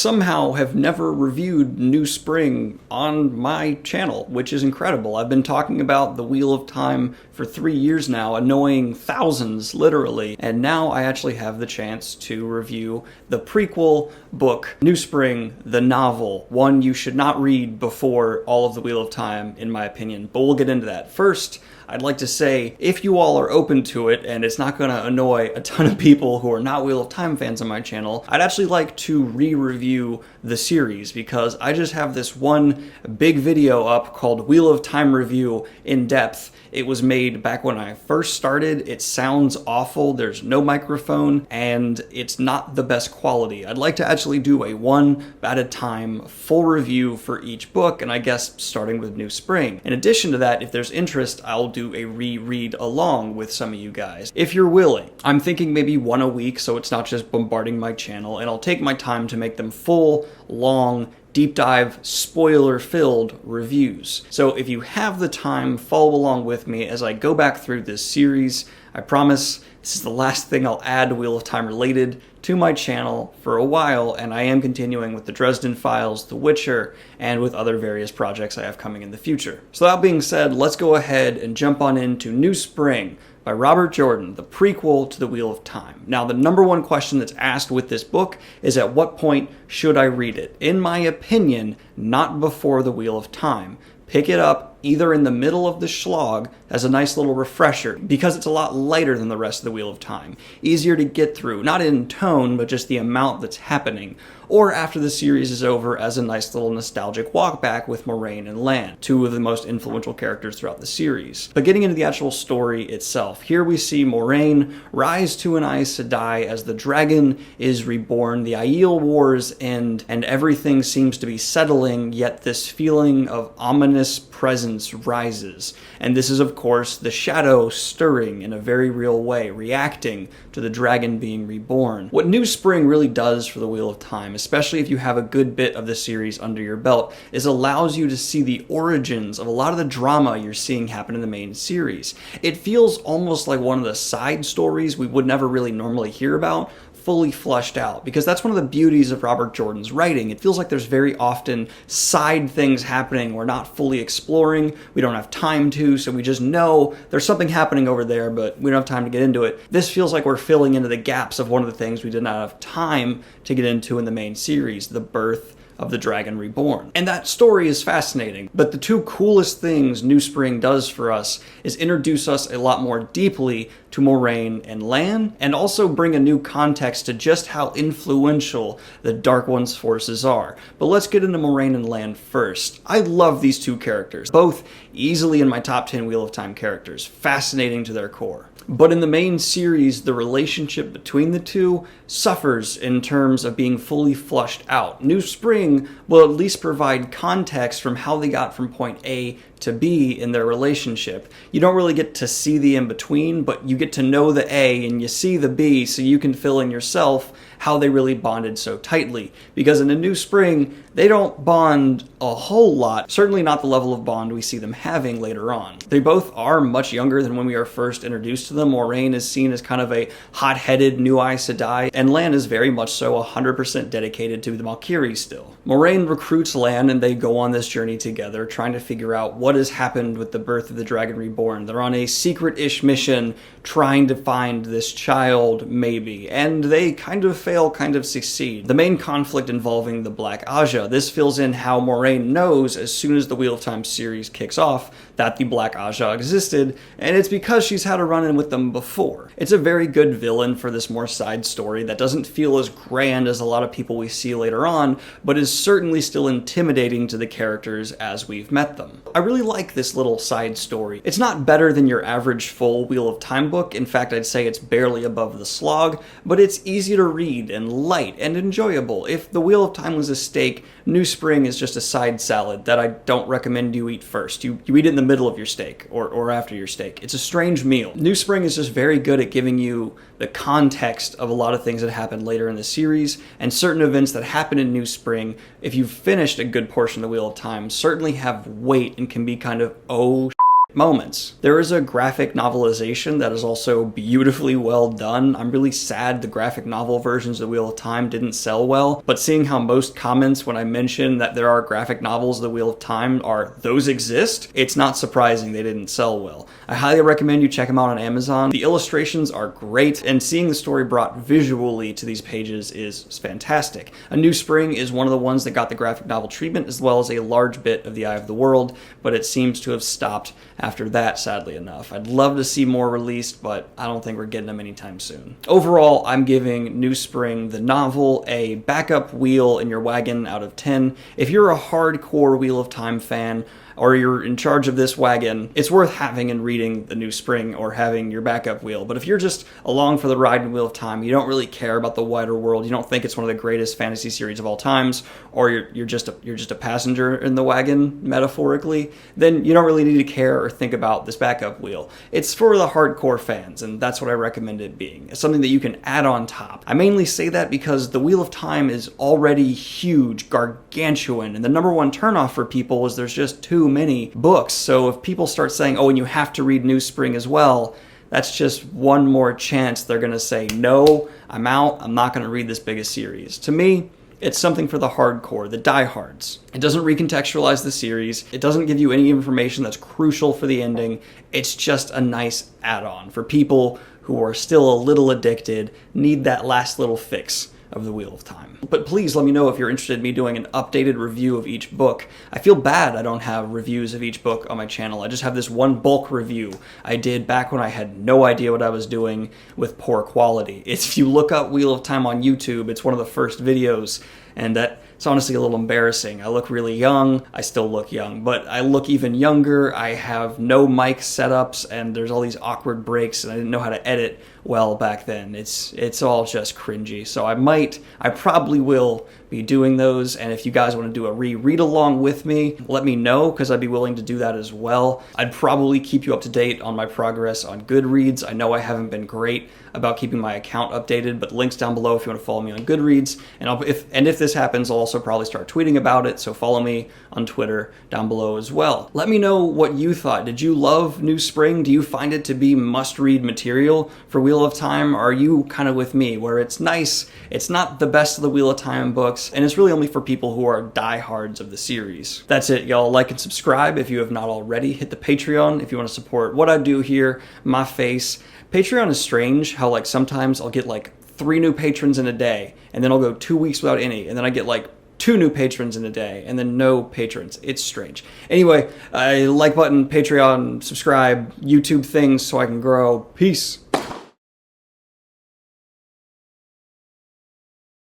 somehow have never reviewed New Spring on my channel, which is incredible. I've been talking about the Wheel of Time for 3 years now, annoying thousands, literally, and now I actually have the chance to review the prequel book, New Spring, the novel, one you should not read before all of the Wheel of Time, in my opinion, but we'll get into that. First, I'd like to say, if you all are open to it, and it's not going to annoy a ton of people who are not Wheel of Time fans on my channel, I'd actually like to re-review the series, because I just have this one big video up called Wheel of Time Review in Depth. It was made back when I first started. It sounds awful, there's no microphone, and it's not the best quality. I'd like to actually do a one at a time full review for each book, and I guess starting with New Spring. In addition to that, if there's interest, I'll do a reread along with some of you guys, if you're willing. I'm thinking maybe one a week, so it's not just bombarding my channel, and I'll take my time to make them full, long, deep dive, spoiler-filled reviews. So if you have the time, follow along with me as I go back through this series. I promise this is the last thing I'll add Wheel of Time related to my channel for a while, and I am continuing with the Dresden Files, The Witcher, and with other various projects I have coming in the future. So that being said, let's go ahead and jump on into New Spring by Robert Jordan, the prequel to the Wheel of Time. Now, the number one question that's asked with this book is, at what point should I read it? In my opinion, not before the Wheel of Time. Pick it up either in the middle of the slog as a nice little refresher, because it's a lot lighter than the rest of the Wheel of Time. Easier to get through, not in tone, but just the amount that's happening. Or after the series is over as a nice little nostalgic walk back with Moiraine and Lan, two of the most influential characters throughout the series. But getting into the actual story itself, here we see Moiraine rise to an Aes Sedai as the dragon is reborn, the Aiel Wars end, and everything seems to be settling, yet this feeling of ominous presence rises. And this is, of course, the shadow stirring in a very real way, reacting to the dragon being reborn. What New Spring really does for the Wheel of Time, especially if you have a good bit of the series under your belt, is allows you to see the origins of a lot of the drama you're seeing happen in the main series. It feels almost like one of the side stories we would never really normally hear about, fully fleshed out, because that's one of the beauties of Robert Jordan's writing. It feels like there's very often side things happening we're not fully exploring, we don't have time to, so we just know there's something happening over there, but we don't have time to get into it. This feels like we're filling into the gaps of one of the things we did not have time to get into in the main series, the birth of the Dragon Reborn. And that story is fascinating, but the two coolest things New Spring does for us is introduce us a lot more deeply to Moiraine and Lan, and also bring a new context to just how influential the Dark One's forces are. But let's get into Moiraine and Lan first. I love these two characters, both easily in my top 10 Wheel of Time characters, fascinating to their core. But in the main series, the relationship between the two suffers in terms of being fully flushed out. New Spring will at least provide context from how they got from point A to B in their relationship. You don't really get to see the in-between, but you get to know the A and you see the B, so you can fill in yourself how they really bonded so tightly. Because in a New Spring, they don't bond a whole lot, certainly not the level of bond we see them having later on. They both are much younger than when we are first introduced to them. Moiraine is seen as kind of a hot-headed new Aes Sedai, and Lan is very much so 100% dedicated to the Valkyries still. Moiraine recruits Lan, and they go on this journey together, trying to figure out what has happened with the birth of the Dragon Reborn. They're on a secret-ish mission trying to find this child, maybe, and they kind of fail, kind of succeed. The main conflict involving the Black Aja. This fills in how Moiraine knows as soon as the Wheel of Time series kicks off that the Black Aja existed, and it's because she's had a run-in with them before. It's a very good villain for this more side story that doesn't feel as grand as a lot of people we see later on, but is certainly still intimidating to the characters as we've met them. I really like this little side story. It's not better than your average full Wheel of Time book. In fact, I'd say it's barely above the slog, but it's easy to read and light and enjoyable. If the Wheel of Time was a steak, New Spring is just a side salad that I don't recommend you eat first. You eat it in the middle of your steak or after your steak. It's a strange meal. New Spring is just very good at giving you the context of a lot of things that happen later in the series, and certain events that happen in New Spring, if you've finished a good portion of the Wheel of Time, certainly have weight and can be kind of, oh, moments. There is a graphic novelization that is also beautifully well done. I'm really sad the graphic novel versions of Wheel of Time didn't sell well, but seeing how most comments when I mention that there are graphic novels of the Wheel of Time are those exist, it's not surprising they didn't sell well. I highly recommend you check them out on Amazon. The illustrations are great, and seeing the story brought visually to these pages is fantastic. A New Spring is one of the ones that got the graphic novel treatment, as well as a large bit of The Eye of the World, but it seems to have stopped after that, sadly enough. I'd love to see more released, but I don't think we're getting them anytime soon. Overall, I'm giving New Spring, the novel, a backup wheel in your wagon out of 10. If you're a hardcore Wheel of Time fan, or you're in charge of this wagon, it's worth having and reading The New Spring or having your backup wheel. But if you're just along for the ride in Wheel of Time, you don't really care about the wider world, you don't think it's one of the greatest fantasy series of all times, or you're just a passenger in the wagon, metaphorically, then you don't really need to care or think about this backup wheel. It's for the hardcore fans, and that's what I recommend it being. It's something that you can add on top. I mainly say that because the Wheel of Time is already huge, gargantuan, and the number one turnoff for people is there's just too many books. So if people start saying, oh, and you have to read New Spring as well, that's just one more chance they're going to say, no, I'm out, I'm not going to read this big a series. To me, it's something for the hardcore, the diehards. It doesn't recontextualize the series. It doesn't give you any information that's crucial for the ending. It's just a nice add-on for people who are still a little addicted, need that last little fix of the Wheel of Time. But please let me know if you're interested in me doing an updated review of each book. I feel bad I don't have reviews of each book on my channel. I just have this one bulk review I did back when I had no idea what I was doing with poor quality. If you look up Wheel of Time on YouTube, it's one of the first videos, and it's honestly a little embarrassing. I look really young. I still look young, but I look even younger. I have no mic setups, and there's all these awkward breaks, and I didn't know how to edit well back then. It's all just cringy. So I probably will be doing those, and if you guys want to do a read along with me, let me know, because I'd be willing to do that as well. I'd probably keep you up to date on my progress on Goodreads. I know I haven't been great about keeping my account updated, but links down below if you want to follow me on Goodreads. And if this happens, I'll also probably start tweeting about it, so follow me on Twitter down below as well. Let me know what you thought. Did you love New Spring? Do you find it to be must-read material for Wheel of Time? Or are you kind of with me, where it's nice, it's not the best of the Wheel of Time books, and it's really only for people who are diehards of the series? That's it, y'all. Like and subscribe if you have not already. Hit the Patreon if you want to support what I do here, my face. Patreon is strange how sometimes I'll get 3 new patrons in a day, and then I'll go 2 weeks without any, and then I get 2 new patrons in a day, and then no patrons. It's strange. Anyway, like button, Patreon, subscribe, YouTube things so I can grow. Peace.